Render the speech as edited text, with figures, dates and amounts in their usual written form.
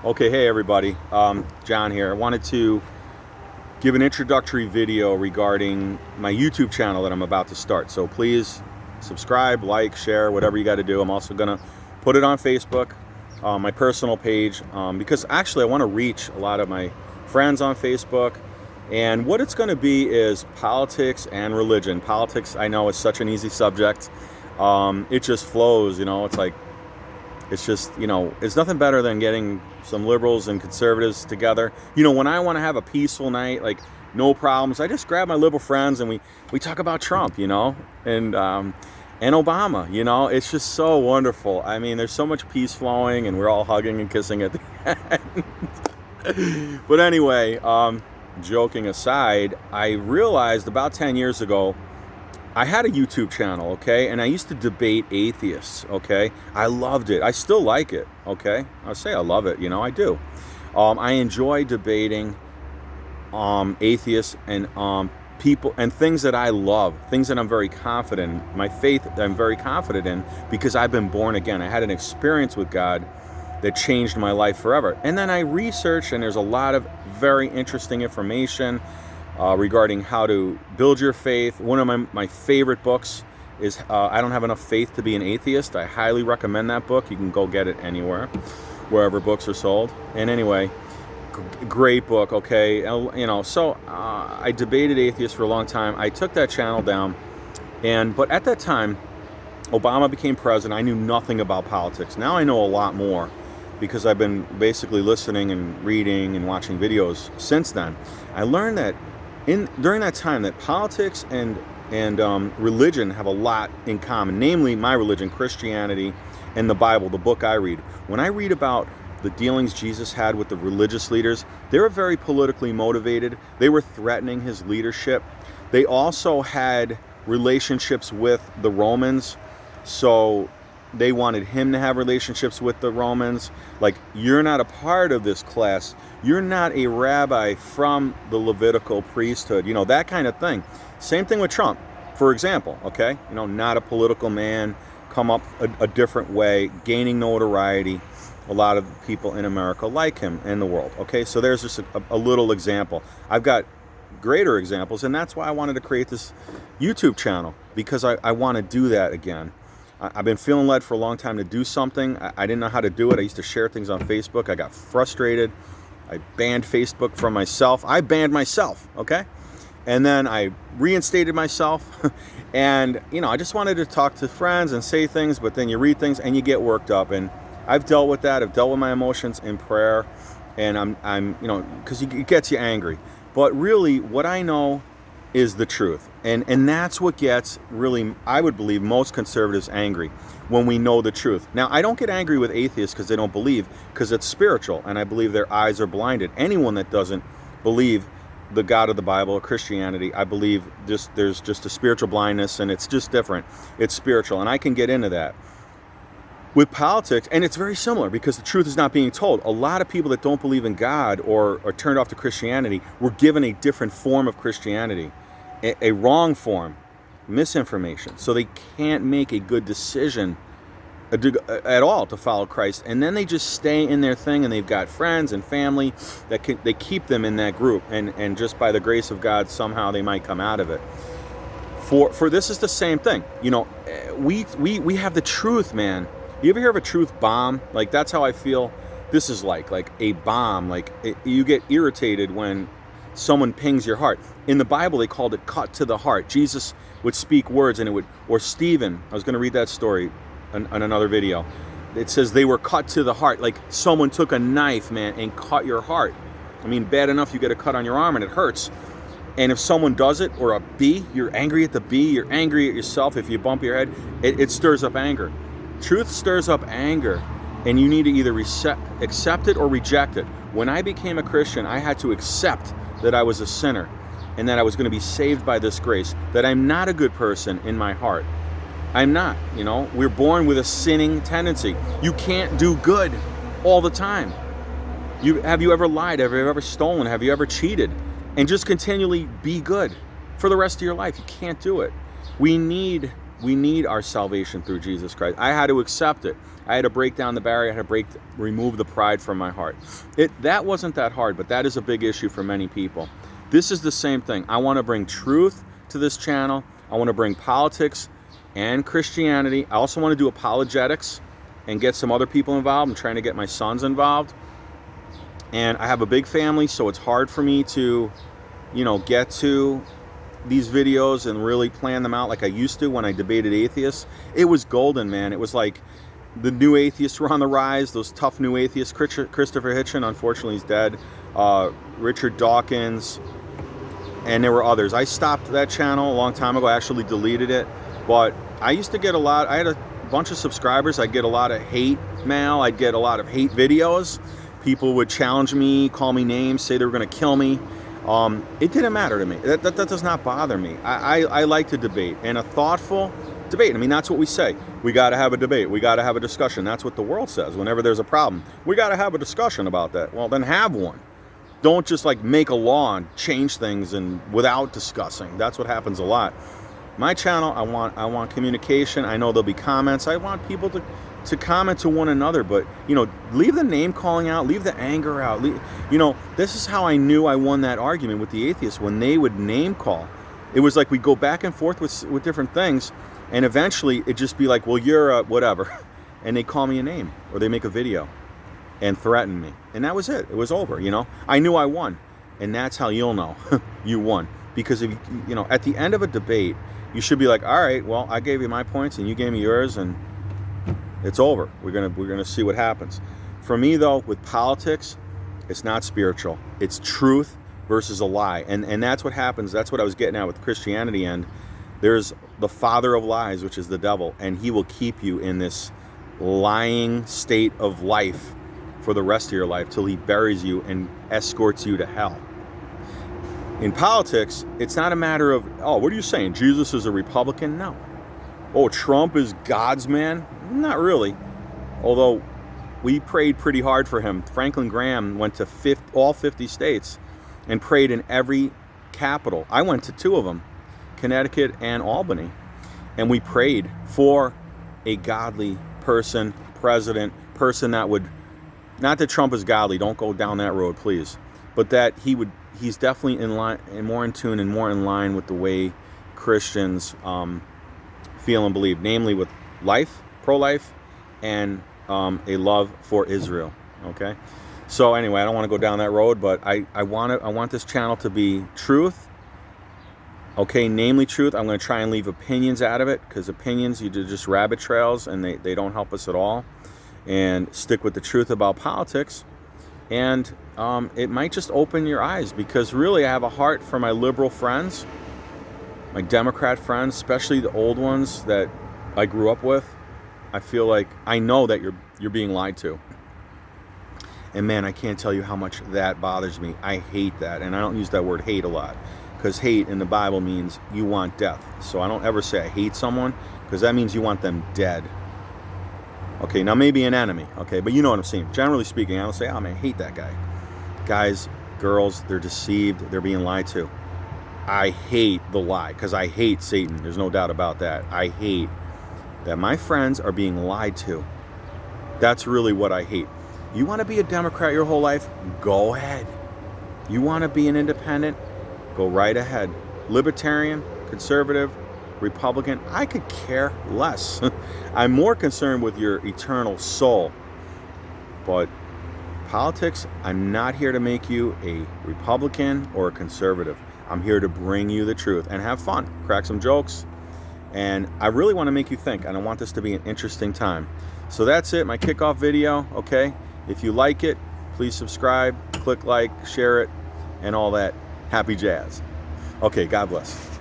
Okay, hey everybody, John here. I wanted to give an introductory video regarding my YouTube channel that I'm about to start. So please subscribe, like, share, whatever you got to do. I'm also going to put it on Facebook, my personal page, because actually I want to reach a lot of my friends on Facebook. And what it's going to be is politics and religion. Politics, I know, is such an easy subject. It just flows, it's just, it's nothing better than getting some liberals and conservatives together. When I want to have a peaceful night, like no problems, I just grab my liberal friends and we talk about Trump, and Obama, it's just so wonderful. I mean, there's so much peace flowing and we're all hugging and kissing at the end. But anyway, joking aside, I realized about 10 years ago, I had a YouTube channel, okay, and I used to debate atheists, okay. I loved it. I still like it, okay. I'll say I love it, I do. I enjoy debating atheists and people and things that I love, things that I'm very confident in. My faith I'm very confident in because I've been born again. I had an experience with God that changed my life forever. And then I researched, and there's a lot of very interesting information regarding how to build your faith. One of my favorite books is I Don't Have Enough Faith to Be an Atheist. I highly recommend that book. You can go get it anywhere, wherever books are sold. And anyway, great book, okay? So I debated atheists for a long time. I took that channel down, but at that time, Obama became president. I knew nothing about politics. Now I know a lot more because I've been basically listening and reading and watching videos since then. I learned that during that time that politics and religion have a lot in common, namely my religion, Christianity, and the Bible, the book I read. When I read about the dealings Jesus had with the religious leaders, they were very politically motivated. They were threatening his leadership. They also had relationships with the Romans, so they wanted him to have relationships with the Romans. Like, you're not a part of this class. You're not a rabbi from the Levitical priesthood, that kind of thing. Same thing with Trump, for example, okay? Not a political man, come up a different way, gaining notoriety. A lot of people in America like him in the world, okay? So there's just a little example. I've got greater examples, and that's why I wanted to create this YouTube channel, because I want to do that again. I've been feeling led for a long time to do something. I didn't know how to do it. I used to share things on Facebook. I got frustrated. I banned Facebook from myself. I banned myself, okay? And then I reinstated myself. And, I just wanted to talk to friends and say things, but then you read things and you get worked up. And I've dealt with that. I've dealt with my emotions in prayer. And I'm because it gets you angry. But really, what I know is the truth. And that's what gets really, I would believe, most conservatives angry, when we know the truth. Now, I don't get angry with atheists because they don't believe, because it's spiritual, and I believe their eyes are blinded. Anyone that doesn't believe the God of the Bible or Christianity, I believe there's just a spiritual blindness, and it's just different. It's spiritual, and I can get into that. With politics, and it's very similar because the truth is not being told. A lot of people that don't believe in God or are turned off to Christianity were given a different form of Christianity, a wrong form, misinformation. So they can't make a good decision at all to follow Christ. And then they just stay in their thing, and they've got friends and family they keep them in that group. And just by the grace of God, somehow they might come out of it. For this is the same thing. We have the truth, man. You ever hear of a truth bomb? Like, that's how I feel this is like a bomb. You get irritated when someone pings your heart. In the Bible, they called it cut to the heart. Jesus would speak words, and or Stephen, I was going to read that story on another video. It says they were cut to the heart, like someone took a knife, man, and cut your heart. I mean, bad enough you get a cut on your arm and it hurts. And if someone does it, or a bee, you're angry at the bee, you're angry at yourself. If you bump your head, it stirs up anger. Truth stirs up anger, and you need to either accept it or reject it. When I became a Christian, I had to accept that I was a sinner and that I was going to be saved by this grace, that I'm not a good person in my heart. I'm not, We're born with a sinning tendency. You can't do good all the time. Have you ever lied? Have you ever stolen? Have you ever cheated? And just continually be good for the rest of your life. You can't do it. We need We need our salvation through Jesus Christ. I had to accept it. I had to break down the barrier. I had to remove the pride from my heart. That wasn't that hard, but that is a big issue for many people. This is the same thing. I want to bring truth to this channel. I want to bring politics and Christianity. I also want to do apologetics and get some other people involved. I'm trying to get my sons involved. And I have a big family, so it's hard for me to, get to these videos and really plan them out like I used to when I debated atheists. It was golden, man. It was like the new atheists were on the rise, those tough new atheists. Christopher Hitchens, unfortunately, he's dead. Richard Dawkins, and there were others. I stopped that channel a long time ago. I actually deleted it. But I used to get a lot. I had a bunch of subscribers. I'd get a lot of hate mail. I'd get a lot of hate videos. People would challenge me, call me names, say they were going to kill me. It didn't matter to me. That does not bother me. I like to debate, and a thoughtful debate. I mean, that's what we say. We got to have a debate. We got to have a discussion. That's what the world says. Whenever there's a problem, we got to have a discussion about that. Well, then have one. Don't just like make a law and change things and without discussing. That's what happens a lot. My channel, I want communication. I know there'll be comments. I want people to comment to one another, but leave the name calling out, leave the anger out. This is how I knew I won that argument with the atheists. When they would name call, it was like we go back and forth with different things, and eventually it'd just be like, well, you're a whatever, and they call me a name, or they make a video and threaten me, and that was it. It was over. I knew I won, and that's how you'll know you won, because if at the end of a debate, you should be like, all right, well, I gave you my points and you gave me yours, and it's over. We're gonna see what happens. For me, though, with politics, it's not spiritual. It's truth versus a lie, and that's what happens. That's what I was getting at with Christianity. And there's the father of lies, which is the devil, and he will keep you in this lying state of life for the rest of your life till he buries you and escorts you to hell. In politics, it's not a matter of, oh, what are you saying? Jesus is a Republican? No. Oh, Trump is God's man? Not really. Although we prayed pretty hard for him. Franklin Graham went to all 50 states and prayed in every capital. I went to 2 of them, Connecticut and Albany. And we prayed for a godly person, president, person that would, not that Trump is godly, don't go down that road, please, but that he's definitely in line and more in tune and more in line with the way Christians feel and believe, namely with life, pro-life, and a love for Israel. Okay, so anyway, I don't want to go down that road, but I want this channel to be truth. Okay, namely truth. I'm going to try and leave opinions out of it, because opinions, you do just rabbit trails, and they don't help us at all. And stick with the truth about politics. And it might just open your eyes, because really I have a heart for my liberal friends, my Democrat friends, especially the old ones that I grew up with. I feel like I know that you're being lied to. And man, I can't tell you how much that bothers me. I hate that. And I don't use that word hate a lot, because hate in the Bible means you want death. So I don't ever say I hate someone, because that means you want them dead. Okay, now maybe an enemy, okay, but you know what I'm saying. Generally speaking, I don't say, oh man, I hate that guy. Guys, girls, they're deceived, they're being lied to. I hate the lie, because I hate Satan. There's no doubt about that. I hate that my friends are being lied to. That's really what I hate. You want to be a Democrat your whole life? Go ahead. You want to be an independent? Go right ahead. Libertarian, conservative, Republican, I could care less. I'm more concerned with your eternal soul. But politics, I'm not here to make you a Republican or a conservative. I'm here to bring you the truth and have fun, crack some jokes. And I really want to make you think, and I want this to be an interesting time. So that's it, my kickoff video, okay? If you like it, please subscribe, click like, share it, and all that happy jazz. Okay, God bless.